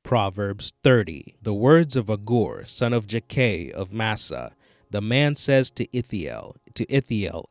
Proverbs 30. The words of Agur, son of Jakeh of Massa. The man says to Ithiel,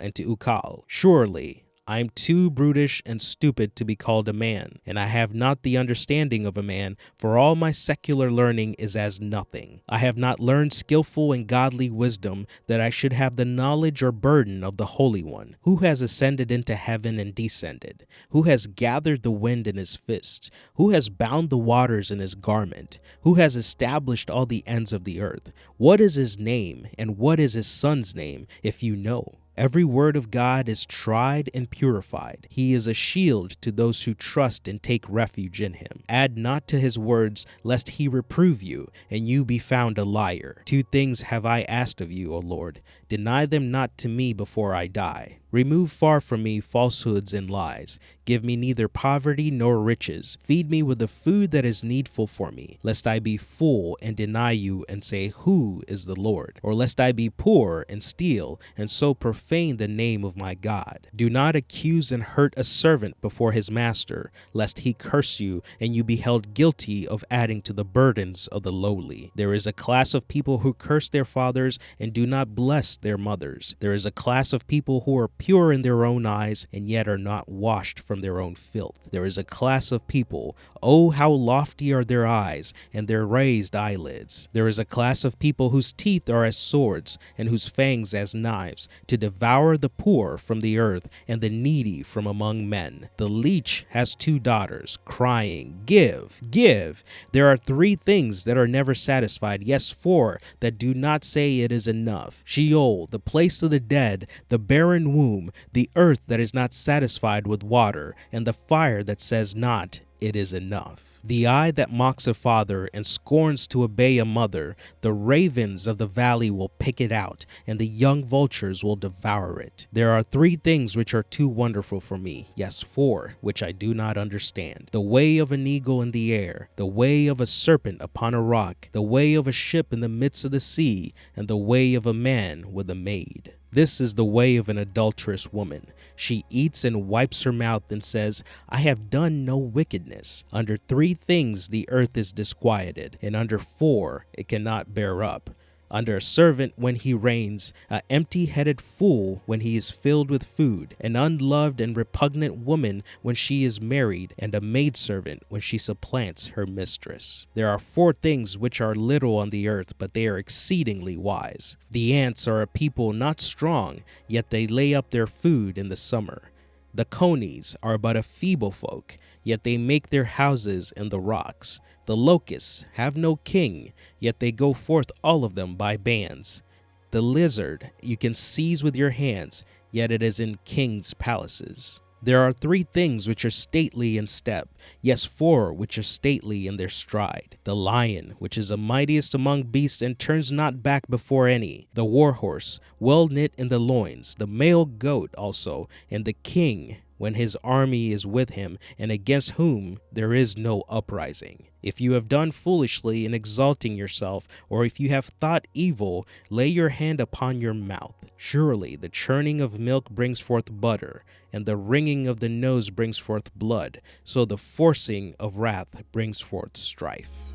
and to Ukal, surely I am too brutish and stupid to be called a man, and I have not the understanding of a man, for all my secular learning is as nothing. I have not learned skillful and godly wisdom, that I should have the knowledge or burden of the Holy One. Who has ascended into heaven and descended? Who has gathered the wind in his fist? Who has bound the waters in his garment? Who has established all the ends of the earth? What is his name, and what is his son's name, if you know? Every word of God is tried and purified. He is a shield to those who trust and take refuge in him. Add not to his words, lest he reprove you, and you be found a liar. 2 things have I asked of you, O Lord. Deny them not to me before I die. Remove far from me falsehoods and lies. Give me neither poverty nor riches. Feed me with the food that is needful for me, lest I be full and deny you and say, who is the Lord? Or lest I be poor and steal, and so profane the name of my God. Do not accuse and hurt a servant before his master, lest he curse you, and you be held guilty of adding to the burdens of the lowly. There is a class of people who curse their fathers and do not bless their mothers. There is a class of people who are pure in their own eyes, and yet are not washed from their own filth. There is a class of people, oh, how lofty are their eyes, and their raised eyelids. There is a class of people whose teeth are as swords, and whose fangs as knives, to devour the poor from the earth, and the needy from among men. The leech has 2 daughters, crying, give, give. There are 3 things that are never satisfied, yes, 4 that do not say it is enough. Sheol, the place of the dead, the barren womb, the earth that is not satisfied with water, and the fire that says not, it is enough. The eye that mocks a father and scorns to obey a mother, the ravens of the valley will pick it out, and the young vultures will devour it. There are 3 things which are too wonderful for me, yes, 4, which I do not understand. The way of an eagle in the air, the way of a serpent upon a rock, the way of a ship in the midst of the sea, and the way of a man with a maid. This is the way of an adulterous woman. She eats and wipes her mouth and says, I have done no wickedness. Under 3 things the earth is disquieted, and under 4 it cannot bear up. Under a servant when he reigns, an empty-headed fool when he is filled with food, an unloved and repugnant woman when she is married, and a maidservant when she supplants her mistress. There are 4 things which are little on the earth, but they are exceedingly wise. The ants are a people not strong, yet they lay up their food in the summer. The conies are but a feeble folk, yet they make their houses in the rocks. The locusts have no king, yet they go forth all of them by bands. The lizard you can seize with your hands, yet it is in kings' palaces. There are 3 things which are stately in step, yes, 4 which are stately in their stride. The lion, which is the mightiest among beasts and turns not back before any. The warhorse, well knit in the loins. The male goat also, and the king, when his army is with him, and against whom there is no uprising. If you have done foolishly in exalting yourself, or if you have thought evil, lay your hand upon your mouth. Surely the churning of milk brings forth butter, and the wringing of the nose brings forth blood, so the forcing of wrath brings forth strife.